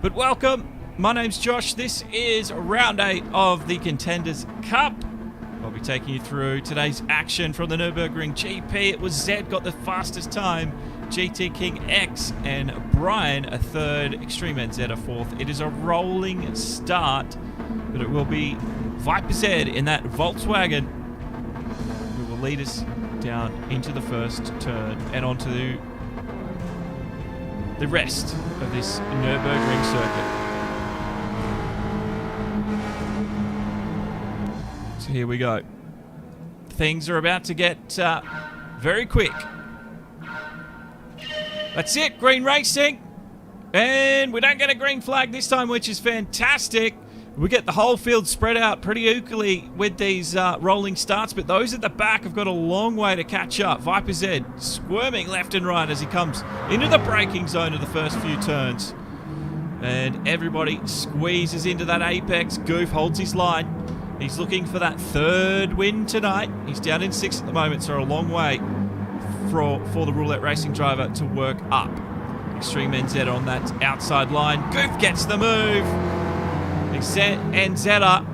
But welcome, my name's Josh. This is round 8 of the Contenders Cup. I'll be taking you through today's action from the Nurburgring GP. It was Zed got the fastest time, GTKINGX and Brian a third, Extreme NZ a fourth. It is a rolling start, but it will be Viper Zed in that Volkswagen who will lead us down into the first turn and onto the rest of this Nurburgring circuit. So here we go. Things are about to get very quick. That's it, green racing. And we don't get a green flag this time, which is fantastic. We get the whole field spread out pretty equally with these rolling starts, but those at the back have got a long way to catch up. Viper Z squirming left and right as he comes into the braking zone of the first few turns. And everybody squeezes into that apex. Goof holds his line. He's looking for that third win tonight. He's down in 6th at the moment, so a long way for the roulette racing driver to work up. Extreme NZ on that outside line. Goof gets the move. And Zeta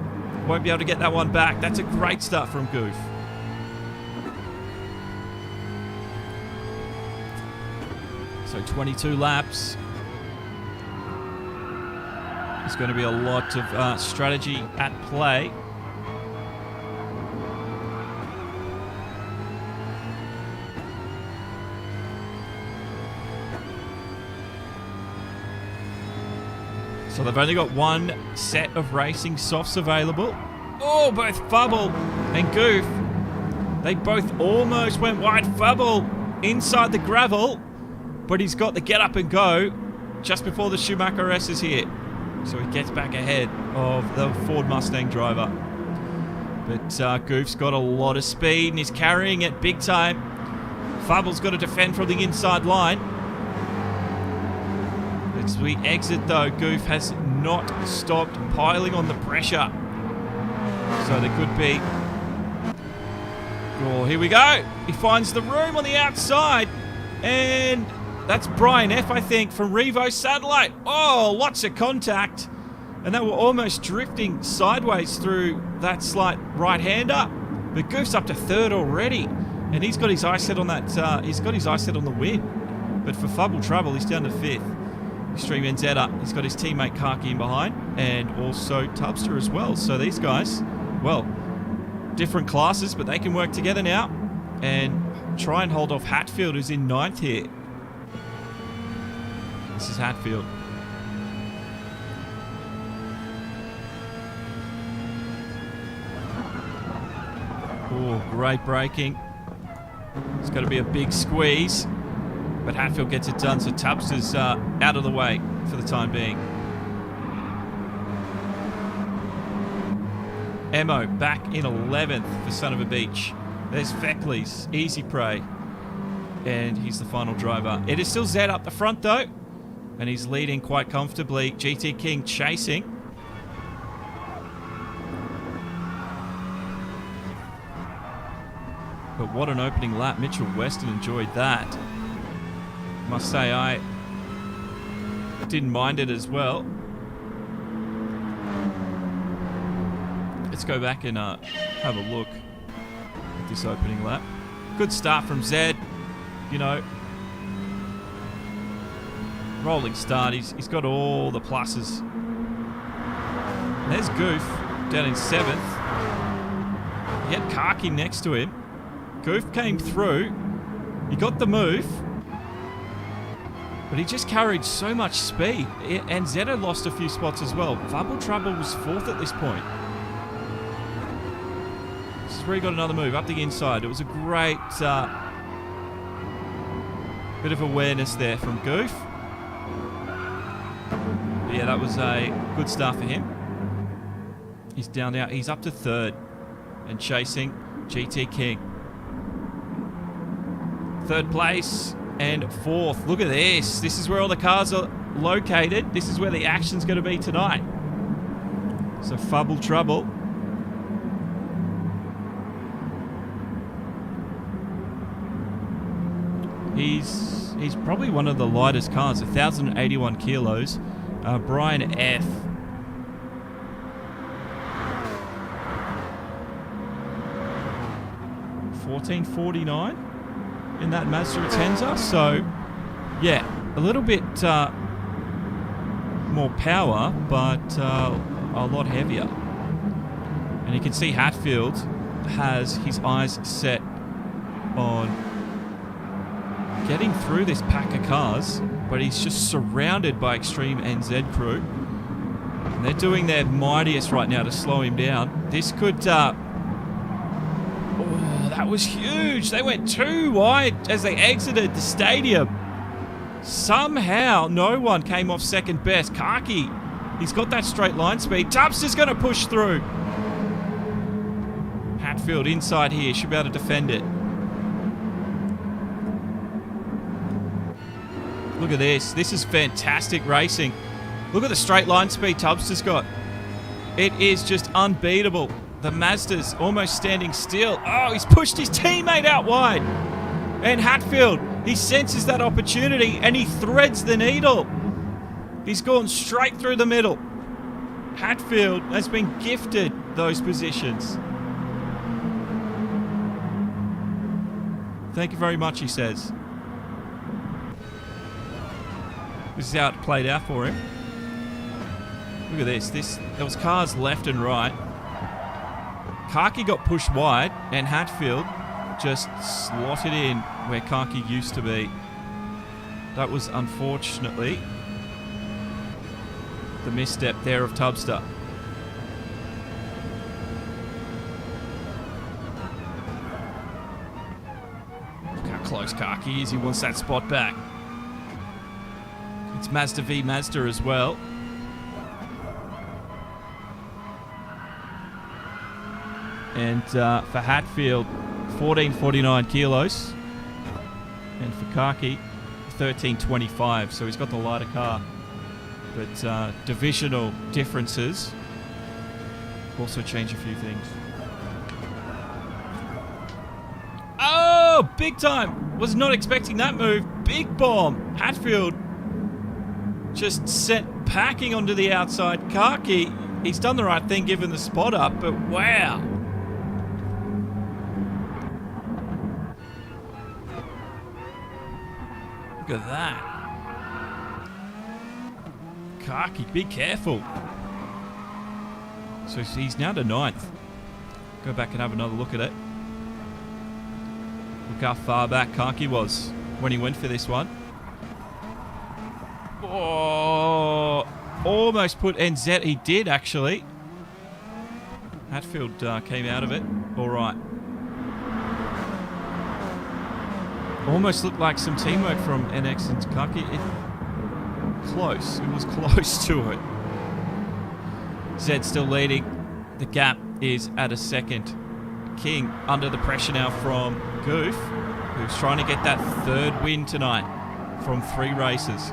won't be able to get that one back. That's a great start from Goof. So 22 laps. There's going to be a lot of strategy at play. So they've only got one set of racing softs available. Oh, both Fubble and Goof. They both almost went wide. Fubble inside the gravel, but he's got the get up and go just before the Schumacher S is here. So he gets back ahead of the Ford Mustang driver. But Goof's got a lot of speed and he's carrying it big time. Fubble's got to defend from the inside line. As we exit though, Goof has not stopped piling on the pressure. So there could be... Oh, here we go. He finds the room on the outside. And that's Brian F, I think, from Revo Satellite. Oh, lots of contact. And they were almost drifting sideways through that slight right-hander. But Goof's up to third already. And he's got his eyes set on that, he's got his eyes set on the win. But for Fubble Trouble, he's down to 5th. Extreme NZ, he's got his teammate Karki in behind, and also Tubster as well. So these guys, well, different classes, but they can work together now and try and hold off Hatfield, who's in 9th here. This is Hatfield. Oh, great braking. It's got to be a big squeeze. But Hatfield gets it done, so Tubster's out of the way for the time being. Emo back in 11th for Sunova Beach. There's Feckley's easy prey. And he's the final driver. It is still Zed up the front though. And he's leading quite comfortably. GT King chasing. But what an opening lap. Mitchell Weston enjoyed that. Must say I didn't mind it as well. Let's go back and have a look at this opening lap. Good start from Zed. You know, rolling start. He's got all the pluses. And there's Goof down in 7th. He had Karki next to him. Goof came through. He got the move. But he just carried so much speed. And Zeto lost a few spots as well. Fubble Trouble was 4th at this point. This is where he got another move up the inside. It was a great bit of awareness there from Goof. But yeah, that was a good start for him. He's down now. He's up to 3rd and chasing GT King. 3rd place. And 4th. Look at this. This is where all the cars are located. This is where the action's going to be tonight. So Fubble Trouble. He's probably one of the lightest cars, 1,081 kilos. Brian F. $14.49 in that Mazda Atenza. So, yeah, a little bit more power, but a lot heavier. And you can see Hatfield has his eyes set on getting through this pack of cars, but he's just surrounded by Extreme NZ crew. And they're doing their mightiest right now to slow him down. This could... oh, that was huge. They went too wide as they exited the stadium. Somehow, no one came off second best. Kaki, he's got that straight line speed. Tubbs going to push through. Hatfield inside here. Should be able to defend it. Look at this. This is fantastic racing. Look at the straight line speed Tubbs has got. It is just unbeatable. The Mazda's almost standing still. Oh, he's pushed his teammate out wide. And Hatfield, he senses that opportunity and he threads the needle. He's gone straight through the middle. Hatfield has been gifted those positions. Thank you very much, he says. This is how it played out for him. Look at this. There was cars left and right. Kaki got pushed wide, and Hatfield just slotted in where Kaki used to be. That was unfortunately the misstep there of Tubster. Look how close Kaki is. He wants that spot back. It's Mazda v Mazda as well. And for Hatfield, 14.49 kilos. And for Kaki, 13.25. So he's got the lighter car. But divisional differences also change a few things. Oh, big time. Was not expecting that move. Big bomb. Hatfield just sent packing onto the outside. Kaki, he's done the right thing given the spot up, but wow. Look at that. Kaki, be careful. So he's now to 9th. Go back and have another look at it. Look how far back Kaki was when he went for this one. Oh, almost put NZ. He did, actually. Hatfield came out of it. All right. Almost looked like some teamwork from NX and Kaki. Close. It was close to it. Zed still leading. The gap is at a second. King under the pressure now from GOOF, who's trying to get that third win tonight from 3 races.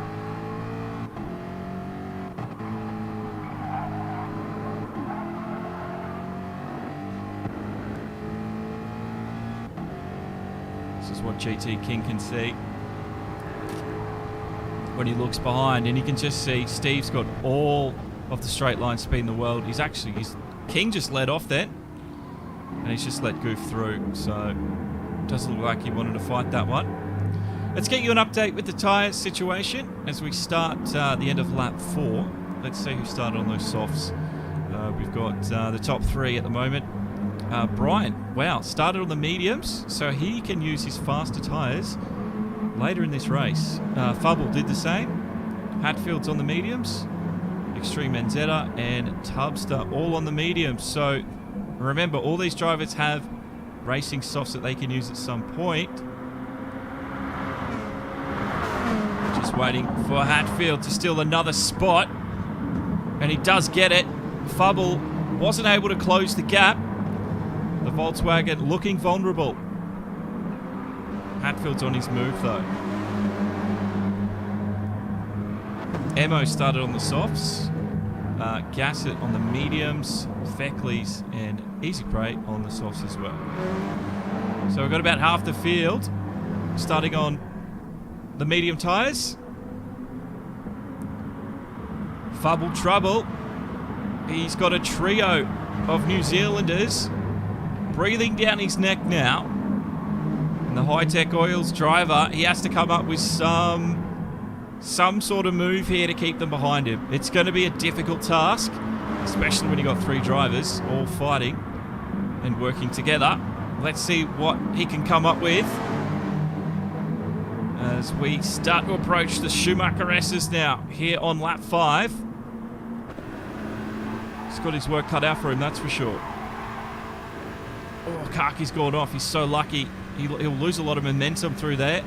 This is what GT King can see when he looks behind, and you can just see Steve's got all of the straight line speed in the world. King just let off then, and he's just let GOOF through, so it doesn't look like he wanted to fight that one. Let's get you an update with the tyre situation as we start the end of lap 4. Let's see who started on those softs. We've got the top 3 at the moment. Brian, wow, started on the mediums, so he can use his faster tyres later in this race. Fubble did the same. Hatfield's on the mediums. Extreme Enzetta and Tubster all on the mediums. So remember, all these drivers have racing softs that they can use at some point. Just waiting for Hatfield to steal another spot. And he does get it. Fubble wasn't able to close the gap. The Volkswagen looking vulnerable. Hatfield's on his move though. Emo started on the softs. Gassett on the mediums. Feckley's and Easy Prey on the softs as well. So we've got about half the field starting on the medium tyres. Fubble trouble. He's got a trio of New Zealanders breathing down his neck now. And the High-Tech Oils driver, he has to come up with some sort of move here to keep them behind him. It's going to be a difficult task, especially when you've got 3 drivers all fighting and working together. Let's see what he can come up with as we start to approach the Schumacher S's now here on lap 5. He's got his work cut out for him, that's for sure. Oh, Kaki's gone off. He's so lucky. He'll lose a lot of momentum through there.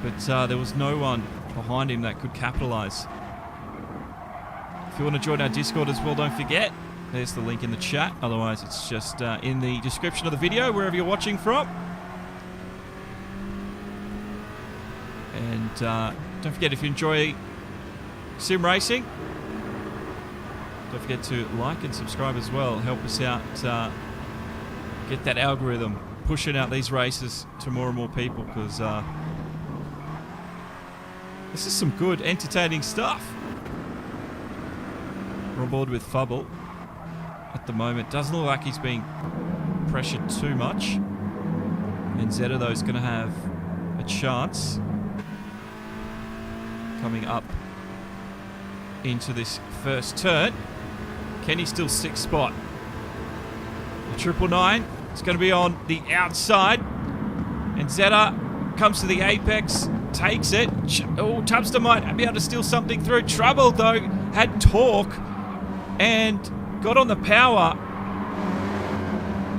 But there was no one behind him that could capitalise. If you want to join our Discord as well, don't forget, there's the link in the chat. Otherwise, it's just in the description of the video, wherever you're watching from. And don't forget, if you enjoy sim racing, don't forget to like and subscribe as well. Help us out, get that algorithm pushing out these races to more and more people, because this is some good, entertaining stuff. We're on board with Fubble at the moment. Doesn't look like he's being pressured too much. And Zeta, though, is going to have a chance coming up into this first turn. Kenny still 6th spot. The 999 is going to be on the outside. And Zeta comes to the apex, takes it. Oh, Tubster might be able to steal something through. Trouble, though, had torque and got on the power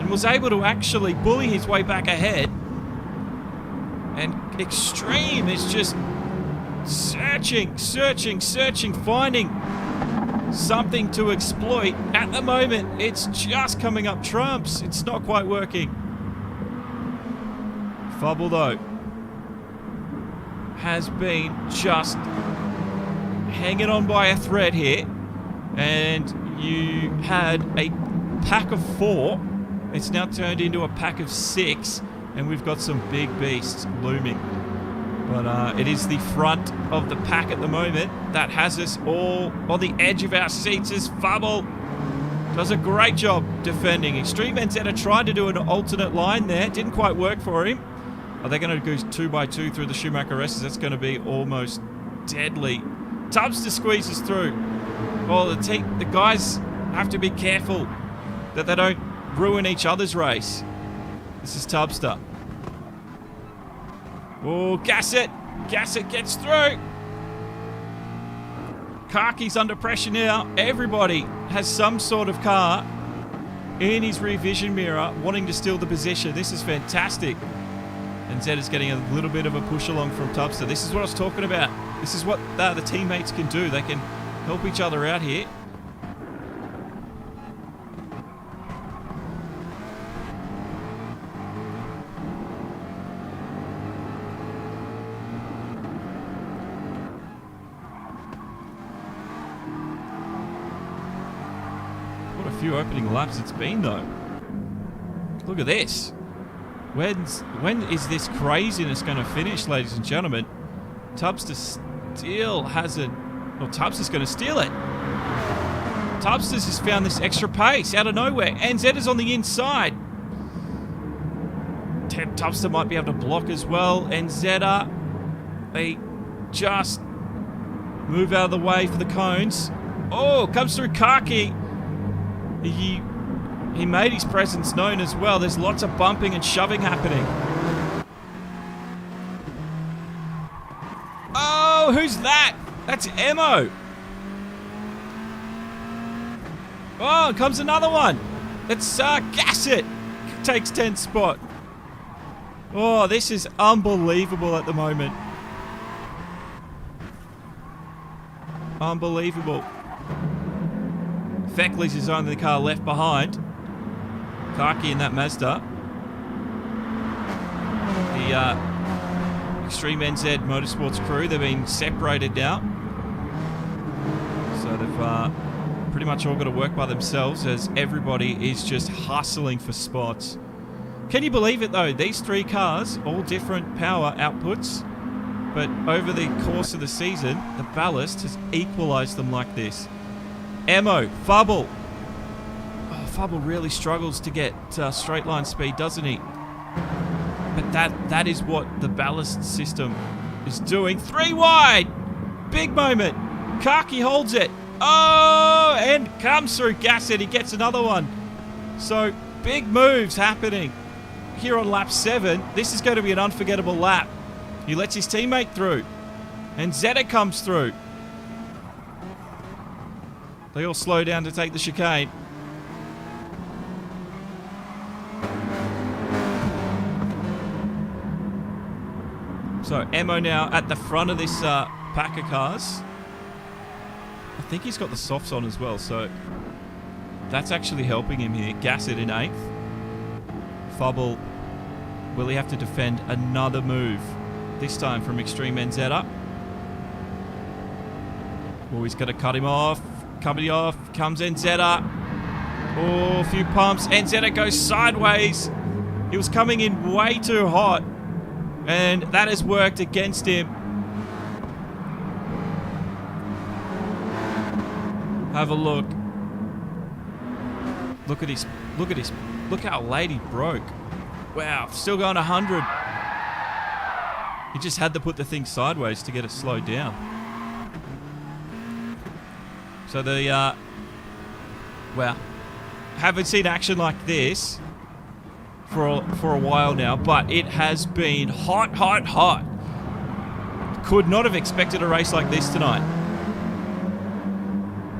and was able to actually bully his way back ahead. And Extreme is just searching, finding something to exploit. At the moment, it's just coming up trumps. It's not quite working. Fubble, though, has been just hanging on by a thread here. And you had a pack of 4. It's now turned into a pack of 6. And we've got some big beasts looming. But it is the front of the pack at the moment that has us all on the edge of our seats as Fubble does a great job defending. Extreme NZ tried to do an alternate line there. Didn't quite work for him. Are they going to go 2x2 through the Schumacher S's? That's going to be almost deadly. Tubster squeezes through. Oh, the guys have to be careful that they don't ruin each other's race. This is Tubster. Oh, Gasset gets through. Kaki's under pressure now. Everybody has some sort of car in his rear vision mirror wanting to steal the position. This is fantastic. And Zed is getting a little bit of a push along from Tubster. This is what I was talking about. This is what the teammates can do. They can help each other out here. What a few opening laps it's been, though. Look at this. When is this craziness going to finish, ladies and gentlemen? Tubster still hasn't... Well, Tubster's going to steal it. Tubster's just found this extra pace out of nowhere. And Zed is on the inside. Tubster might be able to block as well. And Zeta, they just move out of the way for the cones. Oh, comes through Kaki. He made his presence known as well. There's lots of bumping and shoving happening. Oh, who's that? That's Emo. Oh, comes another one. It's Gasset. Takes 10th spot. Oh, this is unbelievable at the moment. Unbelievable. Feckley's is only the car left behind. Kaki in that Mazda. The Extreme NZ Motorsports crew, they've been separated now. So they've pretty much all got to work by themselves as everybody is just hustling for spots. Can you believe it, though? These 3 cars, all different power outputs, But over the course of the season, the ballast has equalised them like this. Emo, Fubble. Oh, Fubble really struggles to get straight line speed, doesn't he? But that is what the ballast system is doing. 3 wide. Big moment. Kaki holds it. Oh, and comes through Gasset. He gets another one. So big moves happening here on lap 7. This is going to be an unforgettable lap. He lets his teammate through. And Zeta comes through. They all slow down to take the chicane. So Emo now at the front of this pack of cars. I think he's got the softs on as well, so that's actually helping him here. Gasset in 8th. Fubble, will he have to defend another move? This time from Extreme Enzetta. Oh, he's going to cut him off. Coming off. Comes Enzetta. Oh, a few pumps. Enzetta goes sideways. He was coming in way too hot. And that has worked against him. Have a look. Look at his. Look at his. Look how late he broke. Wow, still going 100. He just had to put the thing sideways to get it slowed down. So the, well, haven't seen action like this for a while now, but it has been hot, hot, hot. Could not have expected a race like this tonight.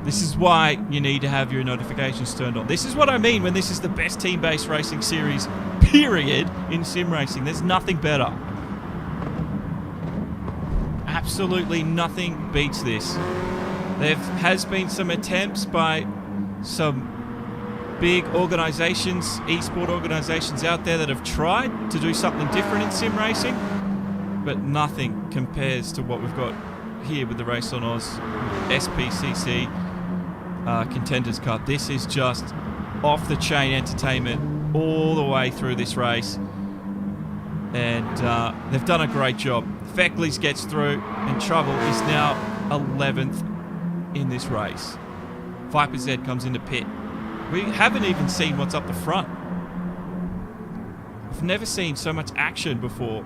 This is why you need to have your notifications turned on. This is what I mean when this is the best team-based racing series, period, in sim racing. There's nothing better. Absolutely nothing beats this. There has been some attempts by some big organisations, esport organisations out there that have tried to do something different in sim racing, but nothing compares to what we've got here with the Race on Oz SPCC Contenders Cup. This is just off-the-chain entertainment all the way through this race, and they've done a great job. Feckley's gets through, and Trouble is now 11th in this race. Viper Z comes into pit. We haven't even seen what's up the front. I've never seen so much action before.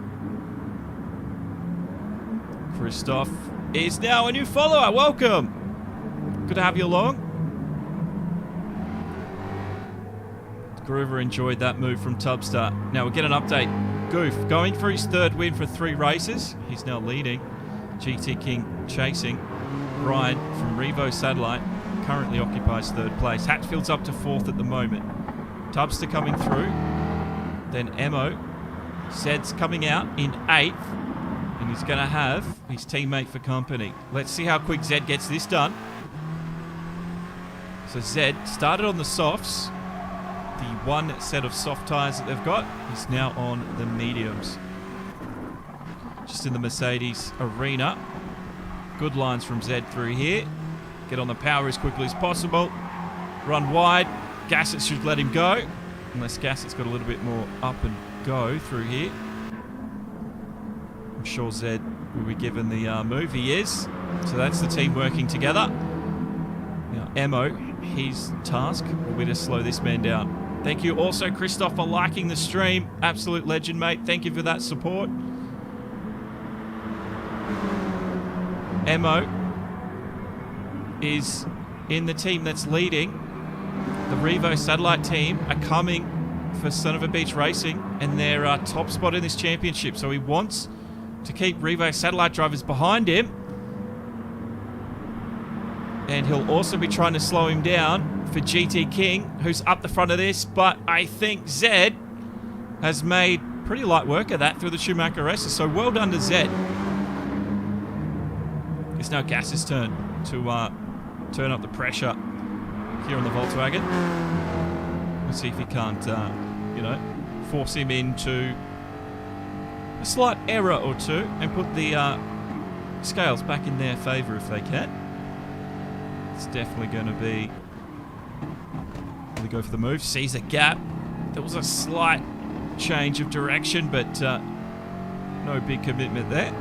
Christoph is now a new follower. Welcome. Good to have you along. Groover enjoyed that move from Tubstar. Now we get an update. Goof going for his 3rd win for 3 races. He's now leading. GT King chasing. Brian from Revo Satellite currently occupies 3rd place. Hatfield's up to 4th at the moment. Tubster coming through. Then Emo. Zed's coming out in 8th. And he's going to have his teammate for company. Let's see how quick Zed gets this done. So Zed started on the softs. The one set of soft tyres that they've got is now on the mediums. Just in the Mercedes arena. Good lines from Zed through here. Get on the power as quickly as possible. Run wide. Gasset should let him go. Unless Gasset's got a little bit more up and go through here. I'm sure Zed will be given the move. He is. So that's the team working together. Now, Emo, his task will be to slow this man down. Thank you also, Christoph, for liking the stream. Absolute legend, mate. Thank you for that support. Emo is in the team that's leading. The Revo Satellite team are coming for Sunova Beach Racing and their top spot in this championship. So he wants to keep Revo Satellite drivers behind him. And he'll also be trying to slow him down for GT King, who's up the front of this. But I think Zed has made pretty light work of that through the Schumacher races. So well done to Zed. It's now Gas's turn to turn up the pressure here on the Volkswagen. Let's see if he can't, you know, force him into a slight error or two and put the scales back in their favour if they can. It's definitely going to be... Really go for the move. Sees a gap. There was a slight change of direction, but no big commitment there.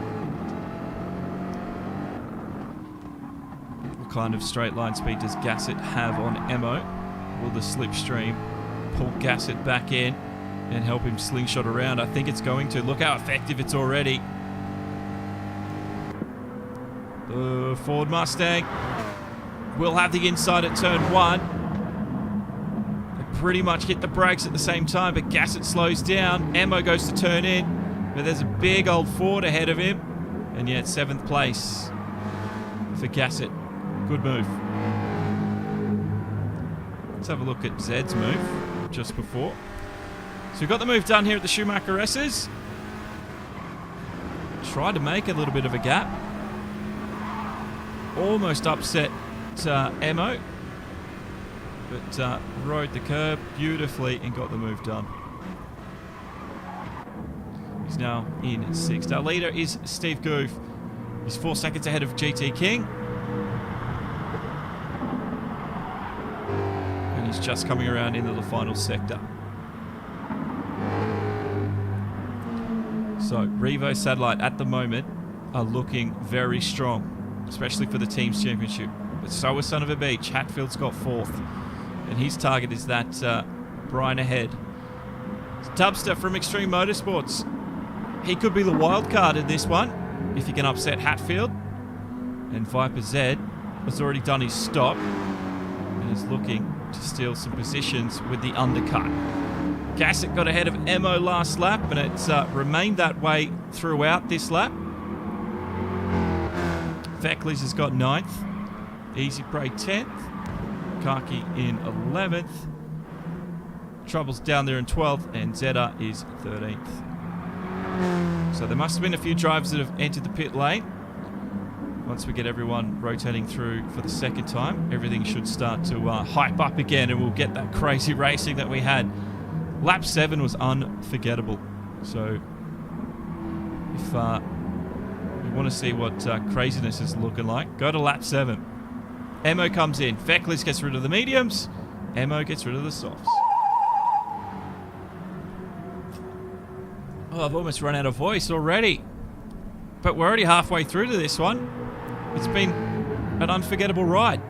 kind of straight line speed does Gasset have on Emo? Will the slipstream pull Gasset back in and help him slingshot around? I think it's going to. Look how effective it's already. The Ford Mustang will have the inside at turn 1. They pretty much hit the brakes at the same time, but Gasset slows down. Emo goes to turn in, but there's a big old Ford ahead of him. And yet 7th place for Gasset. Good move. Let's have a look at Zed's move just before. So we've got the move done here at the Schumacher S's. Tried to make a little bit of a gap. Almost upset Emo. But rode the curb beautifully and got the move done. He's now in 6th. Our leader is Steve Goof. He's 4 seconds ahead of GT King. And he's just coming around into the final sector. So, Revo Satellite at the moment are looking very strong, especially for the team's championship. But so is Sunova Beach. Hatfield's got 4th. And his target is that Brian ahead. Dubster from Extreme Motorsports. He could be the wild card in this one if he can upset Hatfield. And Viper Z has already done his stop and is looking to steal some positions with the undercut. Gasset got ahead of Emo last lap, and it's remained that way throughout this lap. Feckley's has got 9th. Easy Prey 10th. Kaki in 11th. Trouble's down there in 12th, and Zeta is 13th. So there must have been a few drivers that have entered the pit lane. Once we get everyone rotating through for the second time, everything should start to hype up again, and we'll get that crazy racing that we had. Lap 7 was unforgettable. So if you want to see what craziness is looking like, go to lap 7. Emo comes in. Feckless gets rid of the mediums. Emo gets rid of the softs. Oh, I've almost run out of voice already. But we're already halfway through to this one. It's been an unforgettable ride.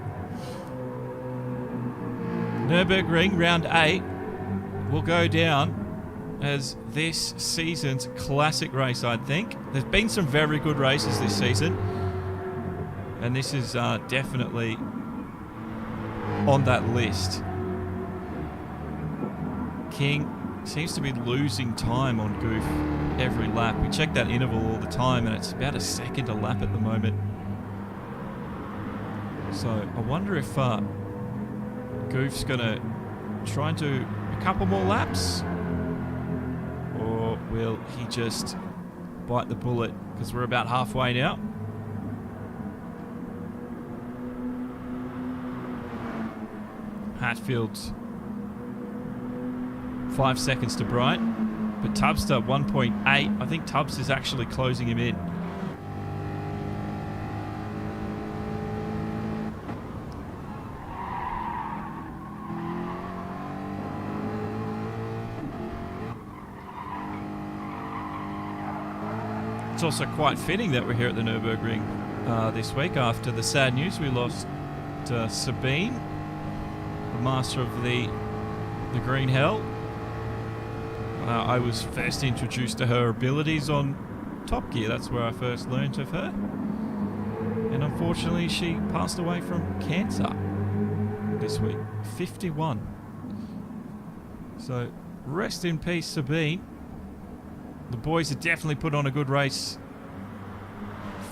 Nurburgring round 8 will go down as this season's classic race, I think. There's been some very good races this season. And this is definitely on that list. King seems to be losing time on Goof every lap. We check that interval all the time, and it's about a second a lap at the moment. So I wonder if Goof's going to try and do a couple more laps, or will he just bite the bullet? Because we're about halfway now. Hatfield's 5 seconds to Brian, but Tubster 1.8. I think Tubbs is actually closing him in. It's also quite fitting that we're here at the Nürburgring this week after the sad news we lost Sabine, the master of the Green Hell. I was first introduced to her abilities on Top Gear. That's where I first learned of her. And unfortunately, she passed away from cancer this week, 51. So, rest in peace, Sabine. The boys have definitely put on a good race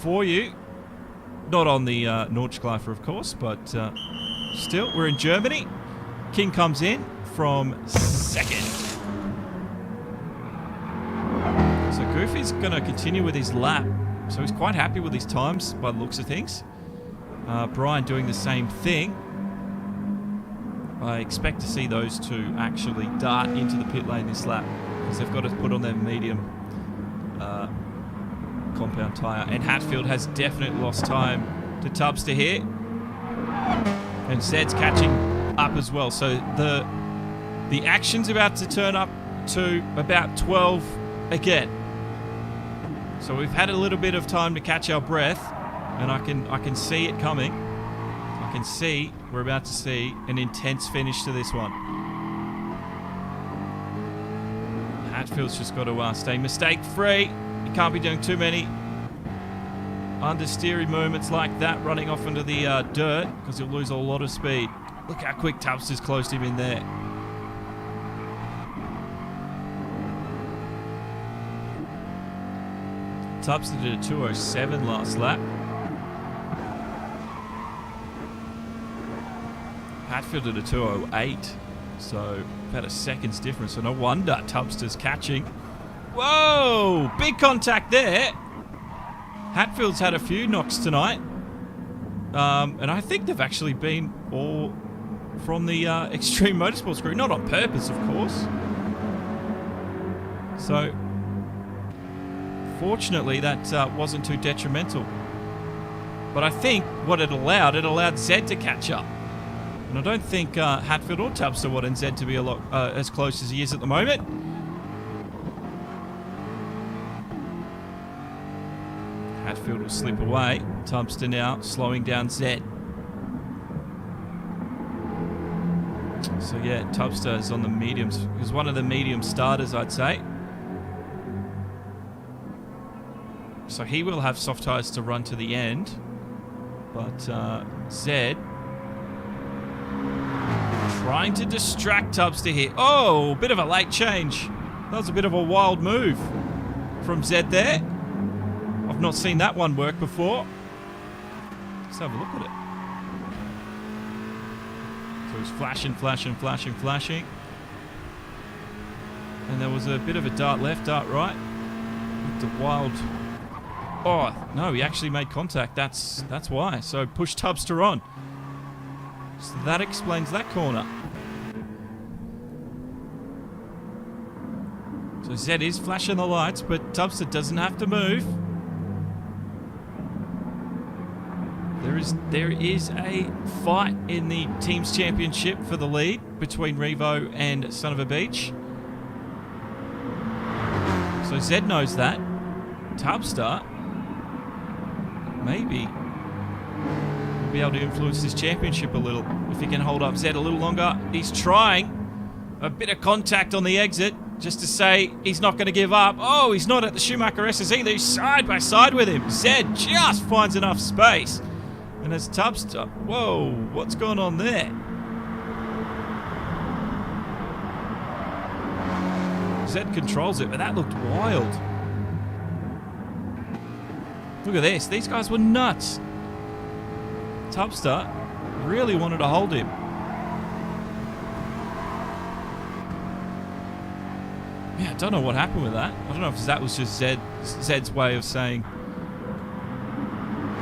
for you. Not on the Nordschleifer, of course, but still, we're in Germany. King comes in from second. So Goofy's going to continue with his lap. So he's quite happy with his times by the looks of things. Brian doing the same thing. I expect to see those two actually dart into the pit lane this lap, because they've got to put on their medium compound tyre. And Hatfield has definitely lost time to Tubster here. And Zed's catching up as well. So the action's about to turn up to about 12 again. So we've had a little bit of time to catch our breath, and I can see it coming. I can see we're about to see an intense finish to this one. Hatfield's just got to stay mistake-free. He can't be doing too many understeery movements like that, running off into the dirt, because he'll lose a lot of speed. Look how quick Tubbster's closed him in there. Tubbster did a 2:07 last lap. Hatfield did a 2:08, so about a second's difference. So no wonder Tubbster's catching. Whoa! Big contact there. Hatfield's had a few knocks tonight. And I think they've actually been all from the Extreme Motorsports crew. Not on purpose, of course. So, fortunately, that wasn't too detrimental. But I think what it allowed Zed to catch up. And I don't think Hatfield or Tubbster wanted Zed to be a lot as close as he is at the moment. Hatfield will slip away. Tubbster now slowing down Zed. So yeah, Tubbster is on the mediums. He's one of the medium starters, I'd say. So he will have soft tyres to run to the end. But Zed trying to distract Tubbster here. Oh, bit of a late change. That was a bit of a wild move from Zed there. I've not seen that one work before. Let's have a look at it. So he's flashing, flashing, flashing, flashing. And there was a bit of a dart left, dart right. With the wild... Oh, no, he actually made contact. That's why. So push Tubbster on. So that explains that corner. So Zed is flashing the lights, but Tubbster doesn't have to move. There is a fight in the Teams Championship for the lead between Revo and Sunova Beach. So Zed knows that. Tubbster maybe will be able to influence this championship a little if he can hold up Zed a little longer. He's trying a bit of contact on the exit just to say he's not going to give up. Oh, he's not at the Schumacher S's either. He's side by side with him. Zed just finds enough space. And as Tubbster... Whoa, what's going on there? Zed controls it, but that looked wild. Look at this. These guys were nuts. Tubbster really wanted to hold him. Yeah, I don't know what happened with that. I don't know if that was just Zed's way of saying...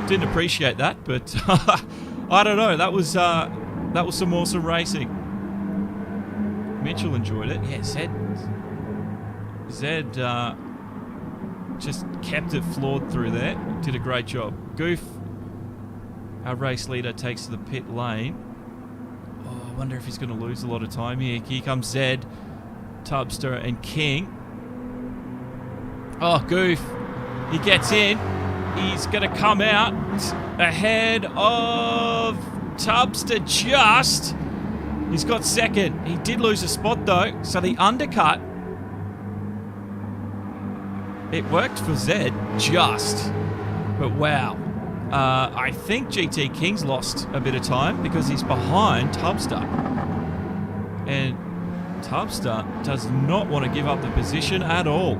Didn't appreciate that, but I don't know. That was some awesome racing. Mitchell enjoyed it. Yeah, Zed just kept it flawed through there. Did a great job. Goof, our race leader, takes to the pit lane. Oh, I wonder if he's going to lose a lot of time here. Here comes Zed, Tubbster, and King. Oh, Goof. He gets in. He's going to come out ahead of Tubbster just. He's got second. He did lose a spot though, so the undercut. It worked for Zed just. But wow. I think GT King's lost a bit of time because he's behind Tubbster. And Tubbster does not want to give up the position at all.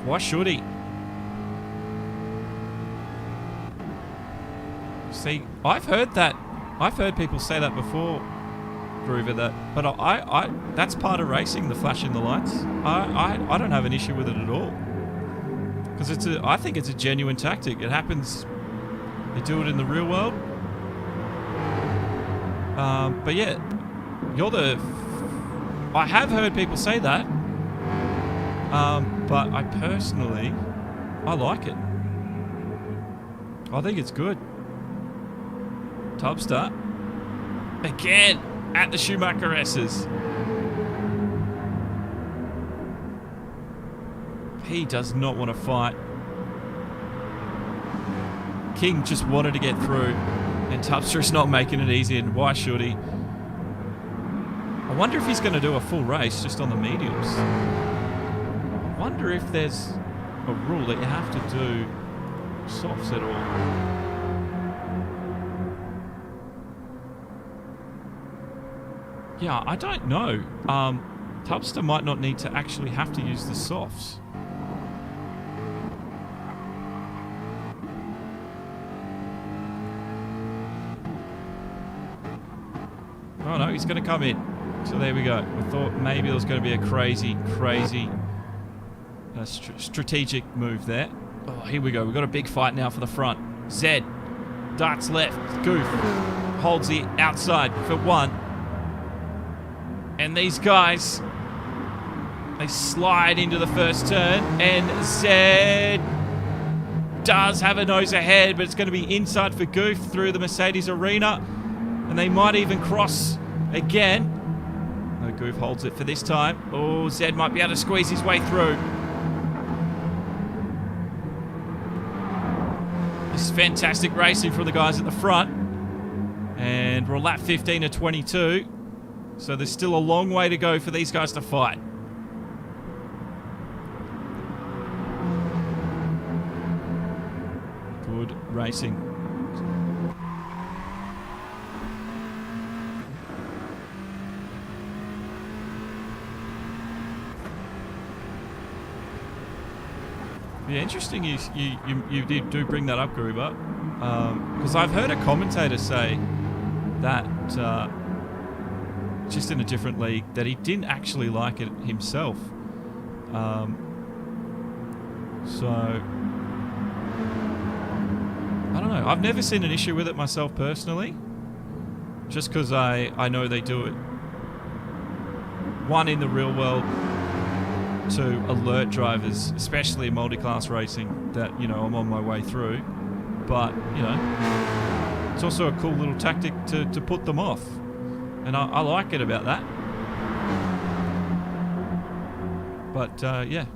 Why should he? See, I've heard people say that before, Groover, but I that's part of racing, the flashing the lights. I don't have an issue with it at all. Because I think it's a genuine tactic. It happens, they do it in the real world. But yeah, I have heard people say that. But I personally, I like it. I think it's good. Tubbster again at the Schumacher S's. He does not want to fight. King just wanted to get through, and Tubster's not making it easy, and why should he? I wonder if he's going to do a full race just on the mediums. I wonder if there's a rule that you have to do softs at all. Yeah, I don't know. Tubster might not need to actually have to use the softs. Oh no, he's going to come in. So there we go. I thought maybe there was going to be a crazy strategic move there. Oh, here we go. We've got a big fight now for the front. Zed darts left. Goof holds the outside for 1. And these guys, they slide into the first turn, and Zed does have a nose ahead, but it's going to be inside for Goof through the Mercedes arena, and they might even cross again. No, Goof holds it for this time. Oh, Zed might be able to squeeze his way through. This is fantastic racing from the guys at the front, and we're on lap 15 of 22. So there's still a long way to go for these guys to fight. Good racing. Yeah, interesting you do bring that up, Gruber. Because I've heard a commentator say that... just in a different league, that he didn't actually like it himself. So I don't know. I've never seen an issue with it myself personally, just because I know they do it. 1, in the real world, to alert drivers, especially in multi-class racing, that, you know, I'm on my way through. But, you know, it's also a cool little tactic to put them off. And I like it about that. But, yeah.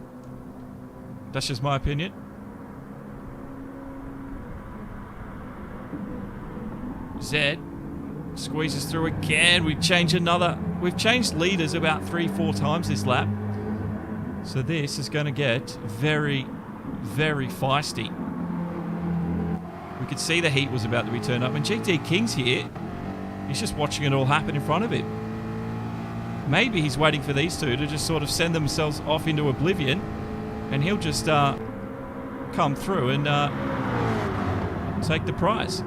That's just my opinion. Zed squeezes through again. We've changed leaders about 3-4 times this lap. So this is going to get very, very feisty. We could see the heat was about to be turned up. And GT King's here. He's just watching it all happen in front of him. Maybe he's waiting for these two to just sort of send themselves off into oblivion, and he'll just come through and take the prize.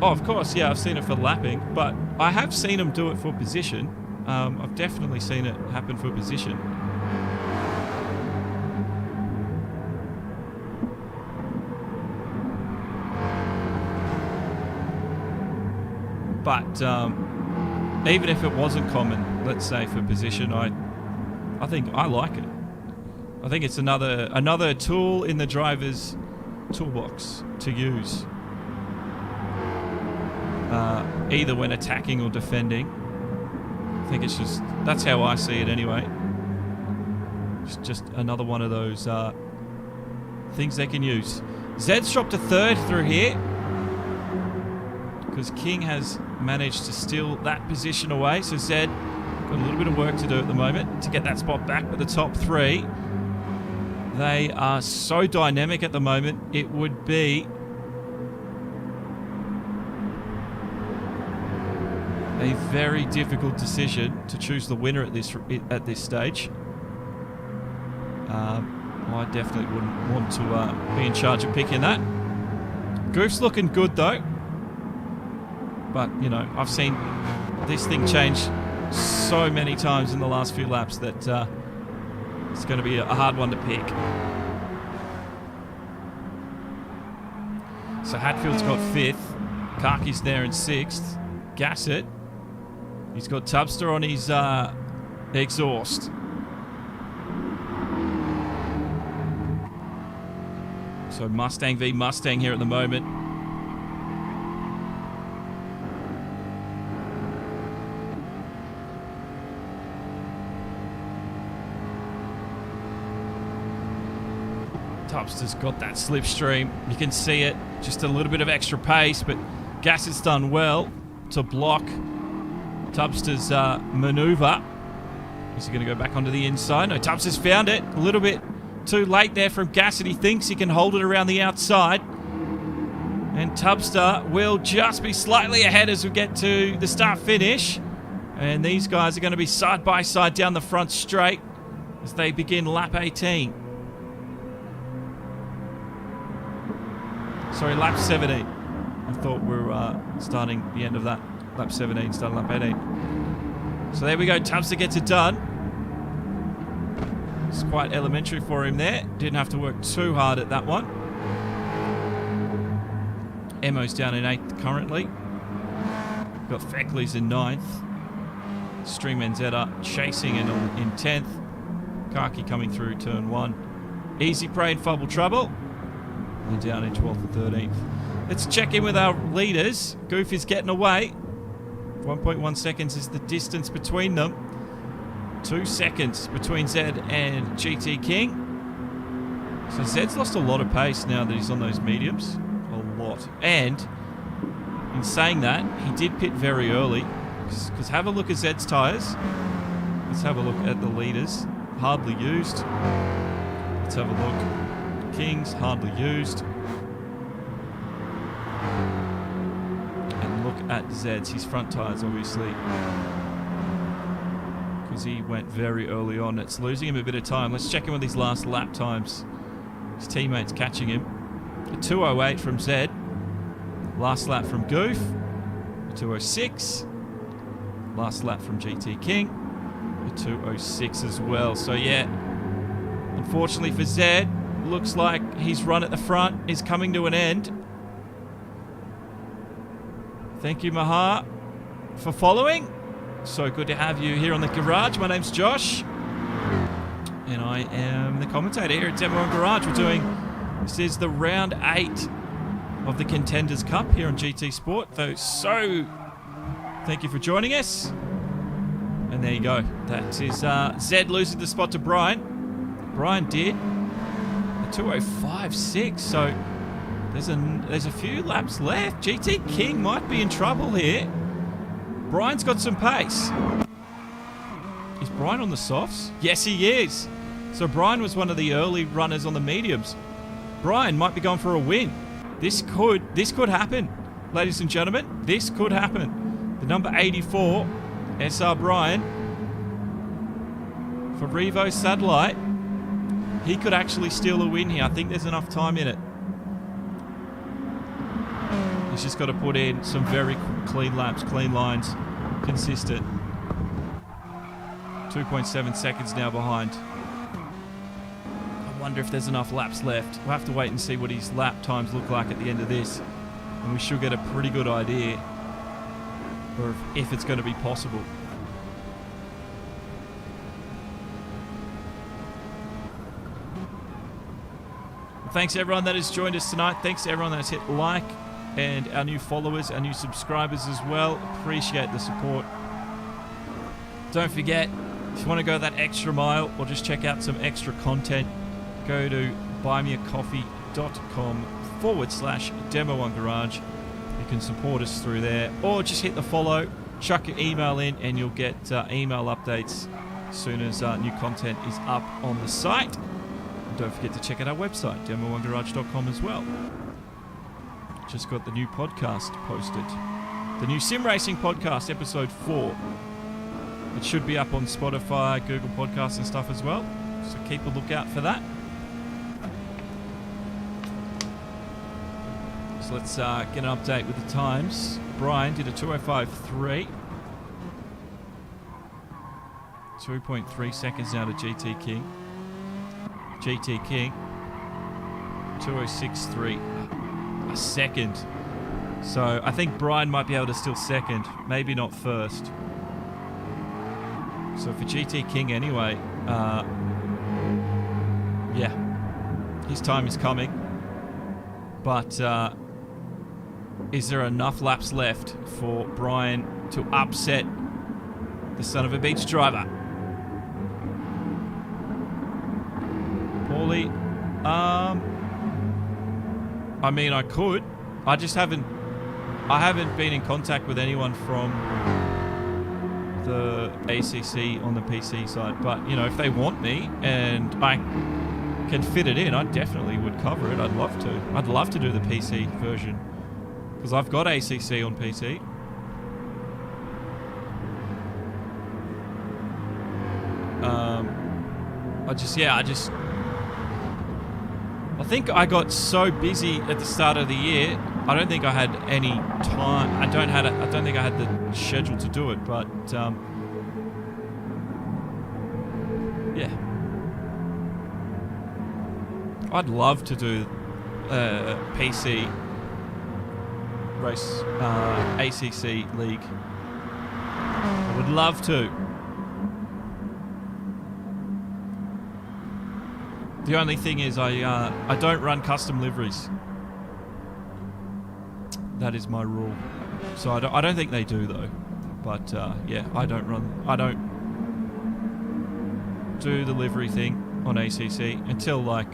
Oh, of course, yeah, I've seen it for lapping, but I have seen him do it for position. I've definitely seen it happen for position. But even if it wasn't common, let's say for position, I think I like it. I think it's another tool in the driver's toolbox to use, either when attacking or defending. I think it's that's how I see it anyway. It's just another one of those things they can use. Zed's dropped to 3rd through here, because King has managed to steal that position away. So Zed got a little bit of work to do at the moment to get that spot back. But the top 3, they are so dynamic at the moment. It would be a very difficult decision to choose the winner at this stage. I definitely wouldn't want to be in charge of picking that. Goof's looking good though. But, you know, I've seen this thing change so many times in the last few laps that it's going to be a hard one to pick. So Hatfield's got 5th. Karki's there in 6th. Gassett, he's got Tubster on his exhaust. So Mustang v Mustang here at the moment. Tubster's got that slipstream. You can see it. Just a little bit of extra pace, but Gas has done well to block Tubster's maneuver. Is he going to go back onto the inside? No, Tubster's found it. A little bit too late there from Gas, and he thinks he can hold it around the outside. And Tubster will just be slightly ahead as we get to the start-finish. And these guys are going to be side by side down the front straight as they begin lap 18. Sorry, lap 17. I thought we were starting the end of that. Lap 17, starting lap 18. So there we go. Tubster gets it done. It's quite elementary for him there. Didn't have to work too hard at that one. Emo's down in 8th currently. Got Feckley's in 9th. Stringman chasing in 10th. Kaki coming through turn 1. Easy Prey in Fubble Trouble. And down in 12th and 13th. Let's check in with our leaders. Goof is getting away. 1.1 seconds is the distance between them. 2 seconds between Zed and GT King. So Zed's lost a lot of pace now that he's on those mediums. A lot. And in saying that, he did pit very early. Because have a look at Zed's tyres. Let's have a look at the leaders. Hardly used. Let's have a look. King's hardly used. And look at Zed's. His front tyres, obviously. Because he went very early on. It's losing him a bit of time. Let's check in with his last lap times. His teammates catching him. A 2:08 from Zed. Last lap from Goof. A 2:06. Last lap from GT King. A 2:06 as well. So yeah, unfortunately for Zed, looks like his run at the front is coming to an end. Thank you, Maha, for following. So good to have you here on the garage. My name's Josh, and I am the commentator here at Demo One Garage. This is the round 8 of the Contenders Cup here on GT Sport. So thank you for joining us. And there you go. That is Zed losing the spot to Brian. Brian did a 2:05.6. So there's a few laps left. GT King might be in trouble here. Brian's got some pace. Is Brian on the softs? Yes, he is. So Brian was one of the early runners on the mediums. Brian might be going for a win. This could happen, ladies and gentlemen. This could happen. The number 84, SR Brian, for Revo Satellite. He could actually steal a win here. I think there's enough time in it. He's just got to put in some very clean laps, clean lines, consistent. 2.7 seconds now behind. I wonder if there's enough laps left. We'll have to wait and see what his lap times look like at the end of this. And we should get a pretty good idea or if it's going to be possible. Well, thanks to everyone that has joined us tonight. Thanks to everyone that has hit like, and our new followers, our new subscribers as well. Appreciate the support. Don't forget, if you want to go that extra mile or just check out some extra content, go to buymeacoffee.com/Demo1Garage. You can support us through there, or just hit the follow, chuck your email in, and you'll get email updates as soon as new content is up on the site. And don't forget to check out our website, Demo1Garage.com as well. Just got the new podcast posted. The new Sim Racing podcast, episode 4. It should be up on Spotify, Google Podcasts and stuff as well. So keep a lookout for that. So let's get an update with the times. Brian did a 2:05.3. 2.3 seconds now to GT King. GT King. 2:06.3. A second. So I think Brian might be able to steal second. Maybe not first. So for GT King anyway, yeah, his time is coming. But is there enough laps left for Brian to upset the Sunova Beach driver? Paulie, I mean, I could. I just haven't been in contact with anyone from the ACC on the PC side. But, you know, if they want me and I can fit it in, I definitely would cover it. I'd love to. I'd love to do the PC version because I've got ACC on PC. I think I got so busy at the start of the year. I don't think I had any time. I don't think I had the schedule to do it. But yeah, I'd love to do PC race ACC league. I would love to. The only thing is I don't run custom liveries. That is my rule. So I don't think they do though. But yeah, I don't do the livery thing on ACC until like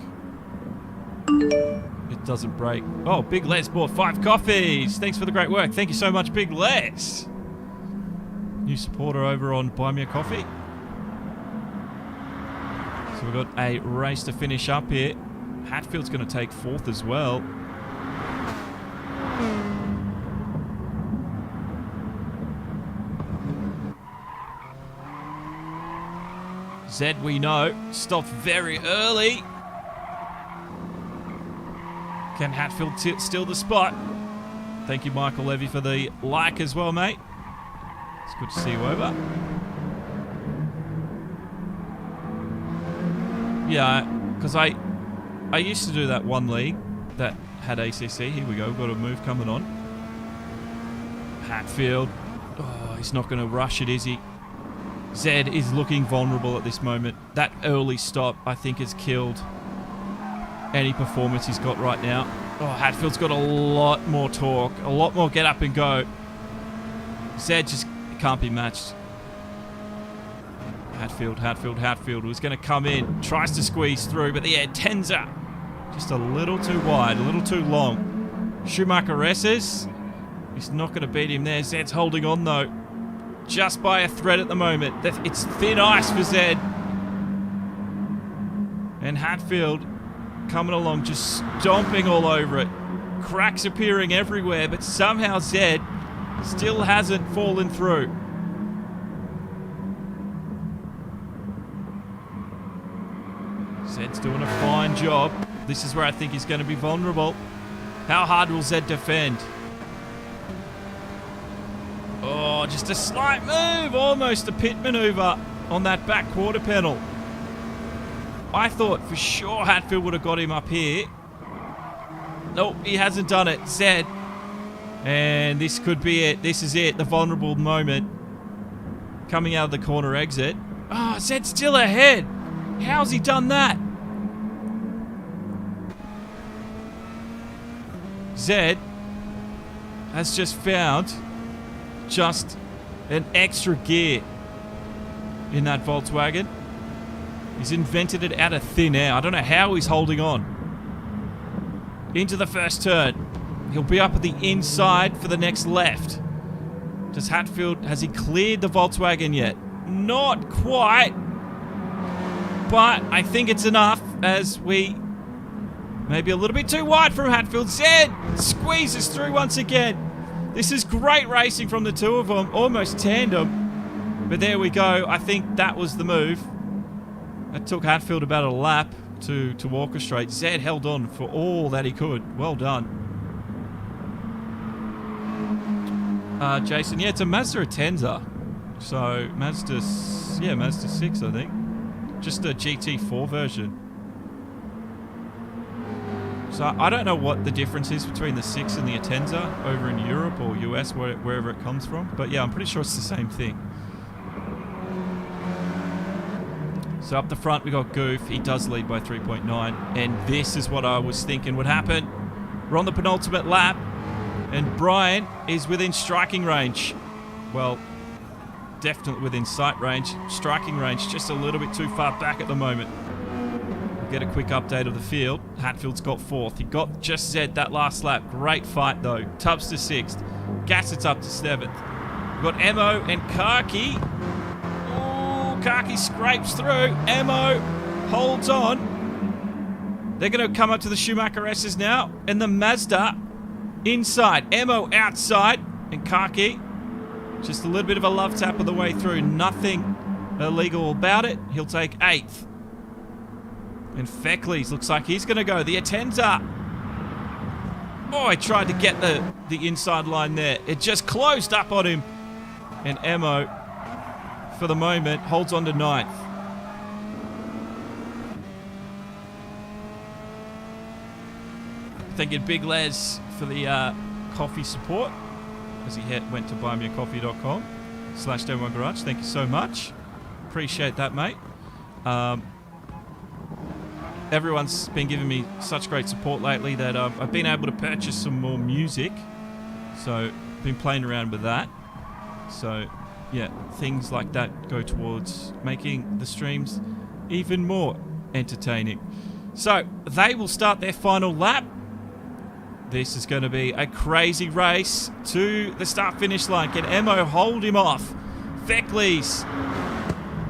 it doesn't break. Oh, Big Les bought 5 coffees. Thanks for the great work. Thank you so much, Big Les. New supporter over on Buy Me a Coffee. So we've got a race to finish up here. Hatfield's going to take 4th as well. Zed, we know, stopped very early. Can Hatfield steal the spot? Thank you, Michael Levy, for the like as well, mate. It's good to see you over. Yeah, because I used to do that one league that had ACC. Here we go. We've got a move coming on. Hatfield. Oh, he's not going to rush it, is he? Zed is looking vulnerable at this moment. That early stop, I think, has killed any performance he's got right now. Oh, Hatfield's got a lot more torque, a lot more get up and go. Zed just can't be matched. Hatfield was going to come in, tries to squeeze through, but the Tenza just a little too wide, a little too long. Schumacher Resses, he's not going to beat him there. Zed's holding on though, just by a thread at the moment. It's thin ice for Zed. And Hatfield coming along, just stomping all over it. Cracks appearing everywhere, but somehow Zed still hasn't fallen through. Zed's doing a fine job. This is where I think he's going to be vulnerable. How hard will Zed defend? Oh, just a slight move. Almost a pit maneuver on that back quarter panel. I thought for sure Hatfield would have got him up here. Nope, he hasn't done it. Zed. And this could be it. This is it. The vulnerable moment. Coming out of the corner exit. Ah, oh, Zed's still ahead. How's he done that? Zed has just found just an extra gear in that Volkswagen. He's invented it out of thin air. I don't know how he's holding on. Into the first turn. He'll be up at the inside for the next left. Does Hatfield, has he cleared the Volkswagen yet? Not quite. But I think it's enough as we maybe a little bit too wide from Hatfield. Zed squeezes through once again. This is great racing from the two of them. Almost tandem. But there we go. I think that was the move. That took Hatfield about a lap to orchestrate. Zed held on for all that he could. Well done. Jason, yeah, it's a Mazda Atenza. So Mazda 6, I think. Just a GT4 version. So I don't know what the difference is between the 6 and the Atenza over in Europe or US, wherever it comes from. But yeah, I'm pretty sure it's the same thing. So up the front, we got Goof. He does lead by 3.9. And this is what I was thinking would happen. We're on the penultimate lap. And Brian is within striking range. Well, definitely within sight range. Striking range just a little bit too far back at the moment. get a quick update of the field. Hatfield's got 4th. He got just Zed that last lap. Great fight, though. Tubbs to 6th. Gassett's up to 7th. We've got Emo and Karki. Oh, Karki scrapes through. Emo holds on. They're going to come up to the Schumacher S's now. And the Mazda inside. Emo outside. And Karki, just a little bit of a love tap of the way through. Nothing illegal about it. He'll take 8th. And Feckley's looks like he's going to go. The Atenza. Oh, he tried to get the inside line there. It just closed up on him. And Emo, for the moment, holds on to 9th. Thanking Big Les for the coffee support as he went to buymeacoffee.com/Demo1Garage. Thank you so much. Appreciate that, mate. Everyone's been giving me such great support lately that I've been able to purchase some more music. So, been playing around with that. So, yeah, things like that go towards making the streams even more entertaining. So, they will start their final lap. This is going to be a crazy race to the start-finish line. Can Emo hold him off? Feckley's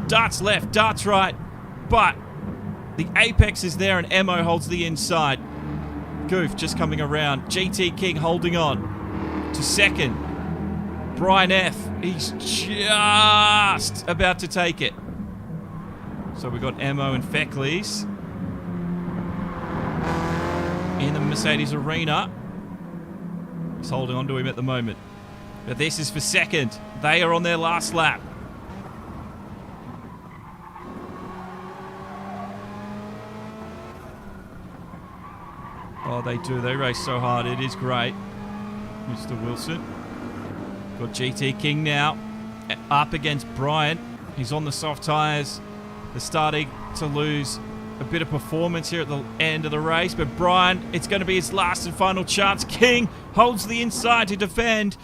darts left, darts right, but the apex is there and Emo holds the inside. Goof just coming around. GT King holding on to 2nd. Brian F. He's just about to take it. So we've got Emo and Feckley's in the Mercedes Arena. He's holding on to him at the moment. But this is for 2nd. They are on their last lap. Oh, they do. They race so hard. It is great. Mr. Wilson. Got GT King now. Up against Brian. He's on the soft tyres. They're starting to lose a bit of performance here at the end of the race. But Brian, it's going to be his last and final chance. King holds the inside to defend.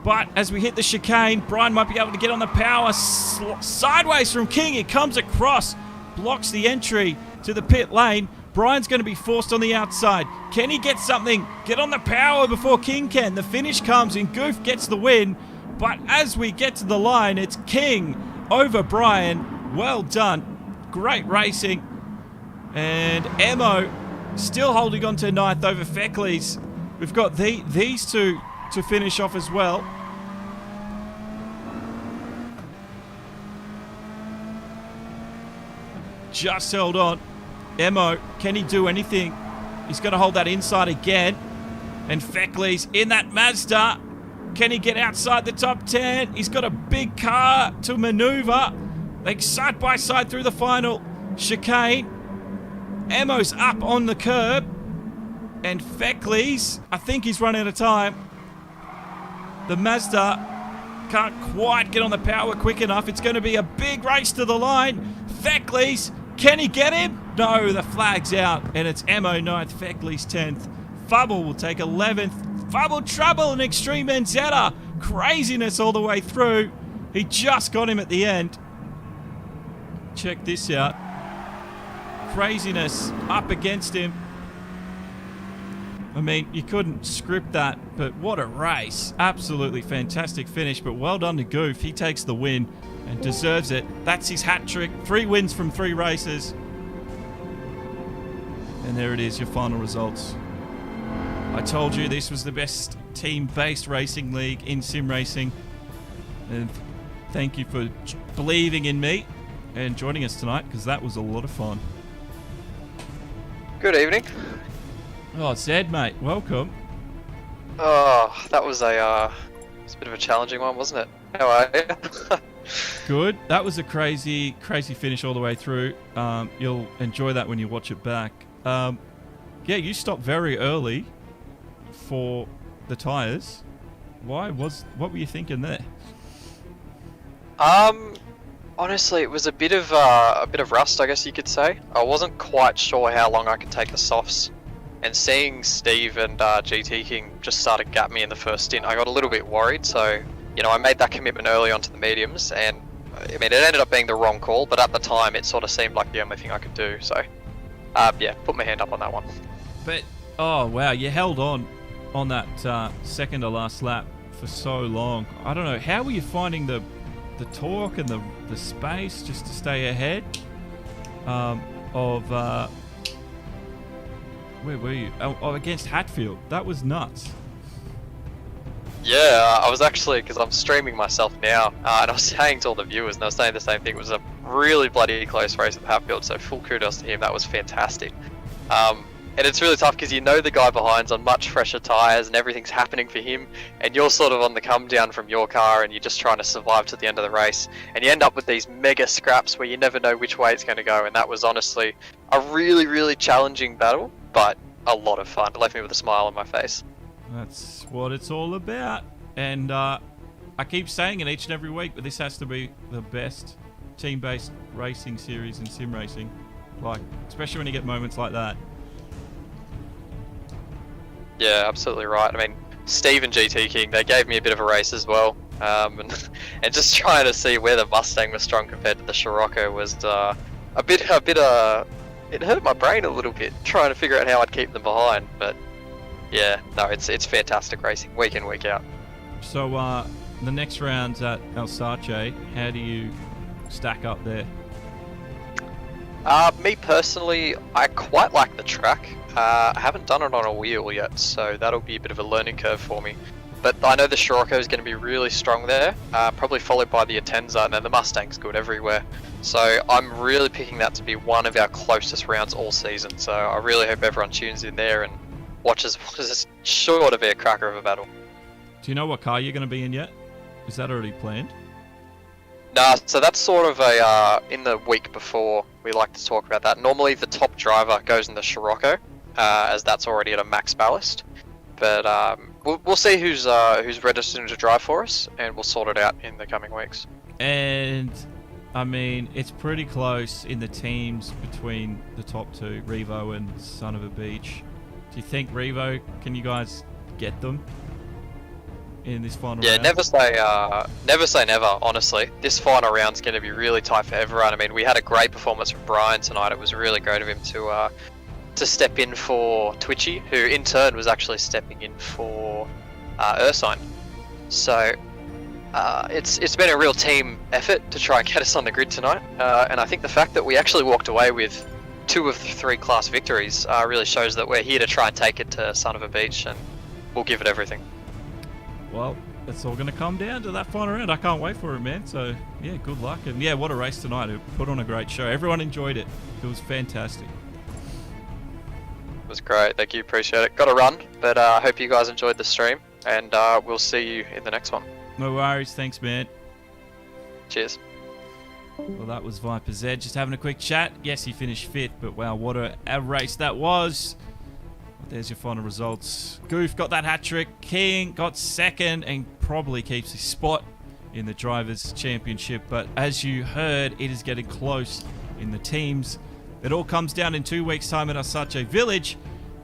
But as we hit the chicane, Brian might be able to get on the power. Sideways from King. It comes across. Blocks the entry to the pit lane. Brian's going to be forced on the outside. Can he get something? Get on the power before King can. The finish comes and Goof gets the win. But as we get to the line, it's King over Brian. Well done. Great racing. And Emo still holding on to 9th over Feckley's. We've got these two to finish off as well. Just held on. Emo, can he do anything? He's going to hold that inside again. And Feckley's in that Mazda. Can he get outside the top 10? He's got a big car to maneuver. They side by side through the final chicane. Emo's up on the curb. And Feckley's, I think he's run out of time. The Mazda can't quite get on the power quick enough. It's going to be a big race to the line. Feckley's, can he get him? No, the flag's out. And it's Emo 9th, Feckley's 10th. Fubble will take 11th. Fubble Trouble and Extreme Enzetta. Craziness all the way through. He just got him at the end. Check this out. Craziness up against him. I mean, you couldn't script that, but what a race. Absolutely fantastic finish, but well done to Goof. He takes the win and deserves it. That's his hat trick. 3 wins from 3 races. And there it is, your final results. I told you this was the best team-based racing league in sim racing. And thank you for believing in me and joining us tonight, because that was a lot of fun. Good evening. Oh, Zed, mate, welcome. Oh, that was a bit of a challenging one, wasn't it? How are you? Good. That was a crazy finish all the way through. You'll enjoy that when you watch it back. Yeah, you stopped very early for the tyres. What were you thinking there? Honestly, it was a bit of rust, I guess you could say. I wasn't quite sure how long I could take the softs, and seeing Steve and GT King just start to gap me in the first stint, I got a little bit worried. So, I made that commitment early onto the mediums, and I mean, it ended up being the wrong call, but at the time, it sort of seemed like the only thing I could do. So, Yeah, put my hand up on that one. But, oh, wow, you held on that second to last lap for so long. I don't know, how were you finding the torque and the space just to stay ahead of... where were you? Oh, against Hatfield. That was nuts. Yeah, I was actually, because I'm streaming myself now, and I was saying to all the viewers, and I was saying the same thing, it was a really bloody close race at Hatfield, so full kudos to him, that was fantastic. And it's really tough because you know the guy behind's on much fresher tyres and everything's happening for him, and you're sort of on the come down from your car and you're just trying to survive to the end of the race, and you end up with these mega scraps where you never know which way it's going to go, and that was honestly a really, really challenging battle, but a lot of fun. It left me with a smile on my face. That's what it's all about. And I keep saying it each and every week, but this has to be the best team-based racing series in sim racing. Like, especially when you get moments like that. Yeah, absolutely right. I mean, Steve and GT King, they gave me a bit of a race as well. And just trying to see where the Mustang was strong compared to the Scirocco was it hurt my brain a little bit, trying to figure out how I'd keep them behind. But yeah, no, it's fantastic racing, week in, week out. So the next round's at Alsace. How do you stack up there? Me personally, I quite like the track. I haven't done it on a wheel yet, so that'll be a bit of a learning curve for me. But I know the Scirocco is going to be really strong there, probably followed by the Atenza, and then the Mustang's good everywhere. So I'm really picking that to be one of our closest rounds all season. So I really hope everyone tunes in there and watches what is sure to be a cracker of a battle. Do you know what car you're going to be in yet? Is that already planned? Nah, so that's sort of a, in the week before, we like to talk about that. Normally the top driver goes in the Scirocco, as that's already at a max ballast. But we'll see who's registered to drive for us, and we'll sort it out in the coming weeks. And, I mean, it's pretty close in the teams between the top two, Revo and Sunova Beach. Do you think Revo, can you guys get them in this final round? Yeah, never say never, honestly. This final round's going to be really tight for everyone. I mean, we had a great performance from Brian tonight. It was really great of him to step in for Twitchy, who in turn was actually stepping in for Ursine. So it's been a real team effort to try and get us on the grid tonight. And I think the fact that we actually walked away with 2 of the 3 class victories really shows that we're here to try and take it to Sunova Beach, and we'll give it everything. Well, it's all going to come down to that final round. I can't wait for it, man. So, yeah, good luck. And, yeah, what a race tonight. It put on a great show. Everyone enjoyed it. It was fantastic. It was great. Thank you. Appreciate it. Got to run, but I hope you guys enjoyed the stream, and we'll see you in the next one. No worries. Thanks, man. Cheers. Well, that was Viper Z. Just having a quick chat. Yes, he finished 5th, but wow, what a race that was. There's your final results. Goof got that hat-trick. King got 2nd and probably keeps his spot in the Drivers' Championship. But as you heard, it is getting close in the teams. It all comes down in 2 weeks' time at Alsace Village.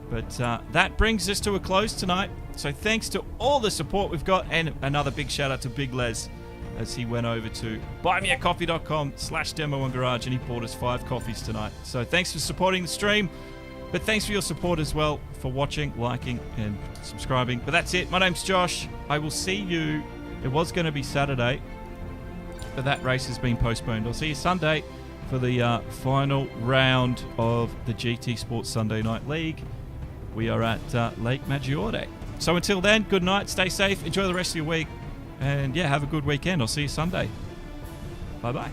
But that brings us to a close tonight. So thanks to all the support we've got, and another big shout out to Big Les as he went over to buymeacoffee.com/demo1garage and he bought us 5 coffees tonight. So thanks for supporting the stream. But thanks for your support as well, for watching, liking, and subscribing. But that's it. My name's Josh. I will see you. It was going to be Saturday, but that race has been postponed. I'll see you Sunday for the final round of the GT Sports Sunday Night League. We are at Lake Maggiore. So until then, good night. Stay safe. Enjoy the rest of your week. And yeah, have a good weekend. I'll see you Sunday. Bye-bye.